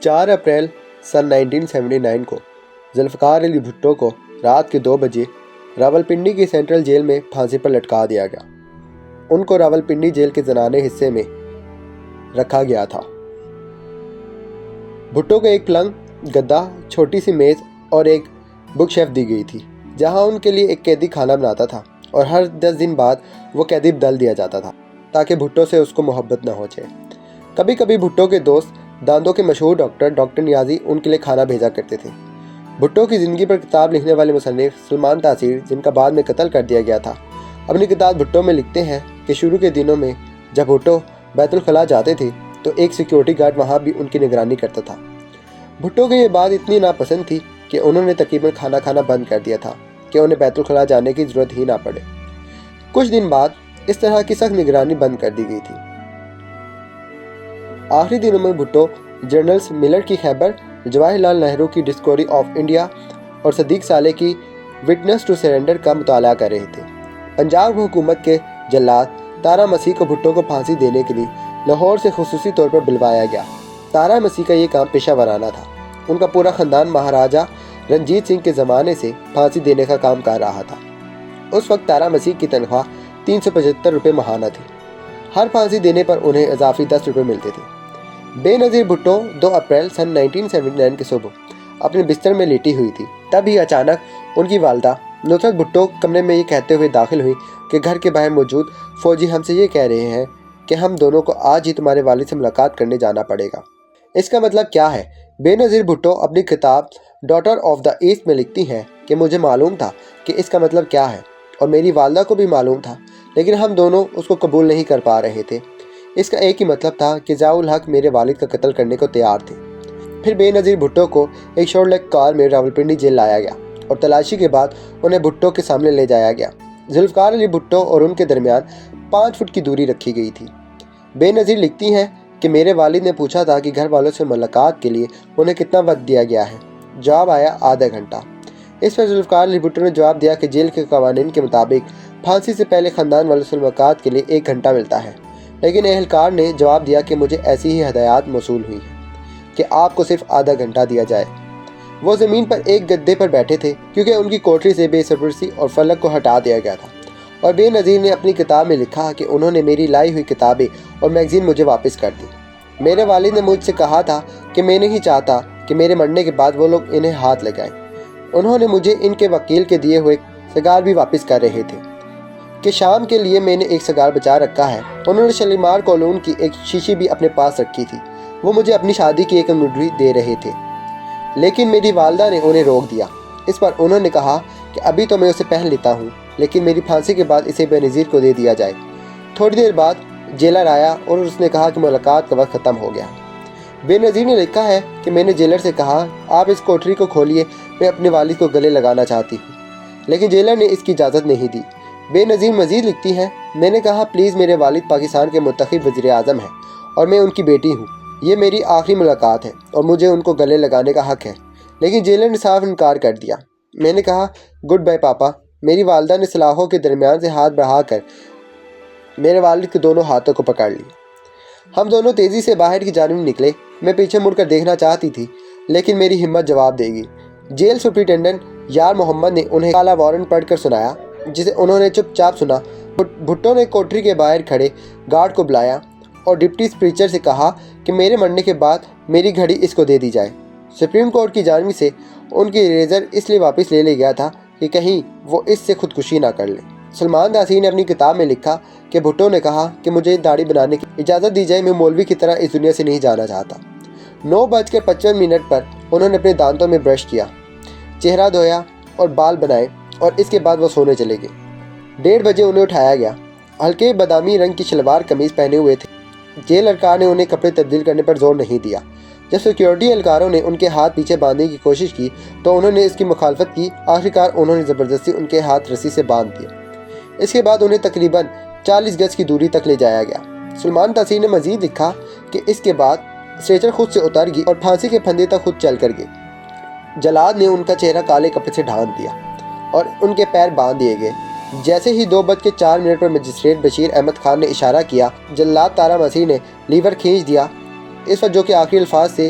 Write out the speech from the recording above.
4 April سن 1979 کو ذوالفقار علی بھٹو کو رات کے 2 بجے راولپنڈی کی سینٹرل جیل میں پھانسی پر لٹکا دیا گیا۔ ان کو راولپنڈی جیل کے زنانے حصے میں رکھا گیا تھا۔ بھٹو کو ایک پلنگ، گدا، چھوٹی سی میز اور ایک بک شیلف دی گئی تھی، جہاں ان کے لیے ایک قیدی کھانا بناتا تھا، اور ہر 10 دن بعد وہ قیدی بدل دیا جاتا تھا تاکہ بھٹو سے اس کو محبت نہ ہو جائے۔ کبھی کبھی بھٹو کے دوست داندوں کے مشہور ڈاکٹر نیازی ان کے لیے کھانا بھیجا کرتے تھے۔ بھٹو کی زندگی پر کتاب لکھنے والے مصنف سلمان تاثیر، جن کا بعد میں قتل کر دیا گیا تھا، اپنی کتاب بھٹو میں لکھتے ہیں کہ شروع کے دنوں میں جب بھٹو بیت الخلاء جاتے تھے تو ایک سیکیورٹی گارڈ وہاں بھی ان کی نگرانی کرتا تھا۔ بھٹو کو یہ بات اتنی ناپسند تھی کہ انہوں نے تقریباً کھانا کھانا بند کر دیا تھا کہ انہیں بیت الخلاء جانے کی ضرورت ہی نہ پڑے۔ کچھ دن بعد اس طرح کی سخت نگرانی بند کر دی گئی تھی۔ آخری دنوں میں بھٹو جرنلز ملر کی خیبر، جواہر لال نہرو کی ڈسکوری آف انڈیا اور صدیق صالح کی وٹنس ٹو سرنڈر کا مطالعہ کر رہے تھے۔ پنجاب حکومت کے جلاد تارا مسیح کو بھٹو کو پھانسی دینے کے لیے لاہور سے خصوصی طور پر بلوایا گیا۔ تارا مسیح کا یہ کام پیشہ ورانہ تھا۔ ان کا پورا خاندان مہاراجہ رنجیت سنگھ کے زمانے سے پھانسی دینے کا کام کر رہا تھا۔ اس وقت تارا مسیح کی تنخواہ 375 روپے ماہانہ تھی۔ ہر پھانسی دینے پر انہیں اضافی 10 روپے ملتے تھے۔ بے نظیر بھٹو 2 اپریل سن 1979 کی صبح اپنے بستر میں لیٹی ہوئی تھی۔ تب ہی اچانک ان کی والدہ نصرت بھٹو کمرے میں یہ کہتے ہوئے داخل ہوئی کہ گھر کے باہر موجود فوجی ہم سے یہ کہہ رہے ہیں کہ ہم دونوں کو آج ہی تمہارے والد سے ملاقات کرنے جانا پڑے گا۔ اس کا مطلب کیا ہے؟ بے نظیر بھٹو اپنی کتاب ڈاٹر آف دا ایسٹ میں لکھتی ہیں کہ مجھے معلوم تھا کہ اس کا مطلب کیا ہے، اور میری والدہ کو بھی معلوم تھا، لیکن ہم دونوں اس کو قبول نہیں کر پا رہے تھے۔ اس کا ایک ہی مطلب تھا کہ ضیاء الحق میرے والد کا قتل کرنے کو تیار تھے۔ پھر بے نظیر بھٹو کو ایک شارٹ لیگ کار میں راولپنڈی جیل لایا گیا اور تلاشی کے بعد انہیں بھٹو کے سامنے لے جایا گیا۔ ذوالفقار علی بھٹو اور ان کے درمیان 5 فٹ کی دوری رکھی گئی تھی۔ بے نظیر لکھتی ہیں کہ میرے والد نے پوچھا تھا کہ گھر والوں سے ملاقات کے لیے انہیں کتنا وقت دیا گیا ہے۔ جواب آیا آدھا گھنٹہ۔ اس پر ذوالفقار علی بھٹو نے جواب دیا کہ جیل کے قوانین کے مطابق پھانسی سے پہلے خاندان والوں سے ملاقات کے لیے 1 گھنٹہ ملتا ہے، لیکن اہلکار نے جواب دیا کہ مجھے ایسی ہی ہدایات موصول ہوئی ہیں کہ آپ کو صرف آدھا گھنٹہ دیا جائے۔ وہ زمین پر ایک گدے پر بیٹھے تھے کیونکہ ان کی کوٹری سے بے سرپرستی اور فلک کو ہٹا دیا گیا تھا، اور بے نظیر نے اپنی کتاب میں لکھا کہ انہوں نے میری لائی ہوئی کتابیں اور میگزین مجھے واپس کر دی۔ میرے والد نے مجھ سے کہا تھا کہ میں نہیں چاہتا کہ میرے مرنے کے بعد وہ لوگ انہیں ہاتھ لگائیں۔ انہوں نے مجھے ان کے وکیل کے دیے ہوئے سگار بھی واپس کر رہے تھے کہ شام کے لیے میں نے ایک سگار بچا رکھا ہے۔ انہوں نے شالیمار کالون کی ایک شیشی بھی اپنے پاس رکھی تھی۔ وہ مجھے اپنی شادی کی ایک انگوٹھی دے رہے تھے، لیکن میری والدہ نے انہیں روک دیا۔ اس پر انہوں نے کہا کہ ابھی تو میں اسے پہن لیتا ہوں، لیکن میری پھانسی کے بعد اسے بے نظیر کو دے دیا جائے۔ تھوڑی دیر بعد جیلر آیا اور اس نے کہا کہ ملاقات کا وقت ختم ہو گیا۔ بے نظیر نے لکھا ہے کہ میں نے جیلر سے کہا آپ اس کوٹری کو کھولیے، میں اپنے والد کو گلے لگانا چاہتی ہوں، لیکن جیلر نے اس کی اجازت نہیں دی۔ بے نظیر مزید لکھتی ہیں میں نے کہا پلیز میرے والد پاکستان کے منتخب وزیر اعظم ہیں اور میں ان کی بیٹی ہوں، یہ میری آخری ملاقات ہے اور مجھے ان کو گلے لگانے کا حق ہے، لیکن جیلر نے صاف انکار کر دیا۔ میں نے کہا گڈ بائی پاپا۔ میری والدہ نے سلاخوں کے درمیان سے ہاتھ بڑھا کر میرے والد کے دونوں ہاتھوں کو پکڑ لیا۔ ہم دونوں تیزی سے باہر کی جانب نکلے۔ میں پیچھے مڑ کر دیکھنا چاہتی تھی، لیکن میری ہمت جواب دے گی۔ جیل سپرنٹینڈنٹ یار محمد نے انہیں کالا وارنٹ پڑھ کر سنایا، جسے انہوں نے چپ چاپ سنا۔ بھٹو نے کوٹری کے باہر کھڑے گارڈ کو بلایا اور ڈپٹی اسپیچر سے کہا کہ میرے مرنے کے بعد میری گھڑی اس کو دے دی جائے۔ سپریم کورٹ کی جانب سے ان کی ریزر اس لیے واپس لے گیا تھا کہ کہیں وہ اس سے خودکشی نہ کر لے۔ سلمان تاثیر نے اپنی کتاب میں لکھا کہ بھٹو نے کہا کہ مجھے داڑھی بنانے کی اجازت دی جائے، میں مولوی کی طرح اس دنیا سے نہیں جانا چاہتا۔ 9:55 پر انہوں نے اپنے دانتوں میں برش کیا، چہرہ دھویا اور بال بنائے، اور اس کے بعد وہ سونے چلے گئے۔ 1:30 بجے انہیں اٹھایا گیا۔ ہلکے بادامی رنگ کی شلوار قمیض پہنے ہوئے تھے۔ جیل اہلکار نے انہیں کپڑے تبدیل کرنے پر زور نہیں دیا۔ جب سیکیورٹی اہلکاروں نے ان کے ہاتھ پیچھے باندھنے کی کوشش کی تو انہوں نے اس کی مخالفت کی۔ آخرکار انہوں نے زبردستی ان کے ہاتھ رسی سے باندھ دیے۔ اس کے بعد انہیں تقریباً 40 گز کی دوری تک لے جایا گیا۔ سلمان تاثیر نے مزید لکھا کہ اس کے بعد اسٹریچر خود سے اتر گئی اور پھانسی کے پھندے تک خود چل کر گئی۔ جلاد نے ان کا چہرہ کالے کپڑے سے ڈھانپ دیا اور ان کے پیر باندھ دیے گئے۔ جیسے ہی 2:04 پر مجسٹریٹ بشیر احمد خان نے اشارہ کیا، جلاد تارا مسیح نے لیور کھینچ دیا۔ اس وقت جو کہ آخری الفاظ سے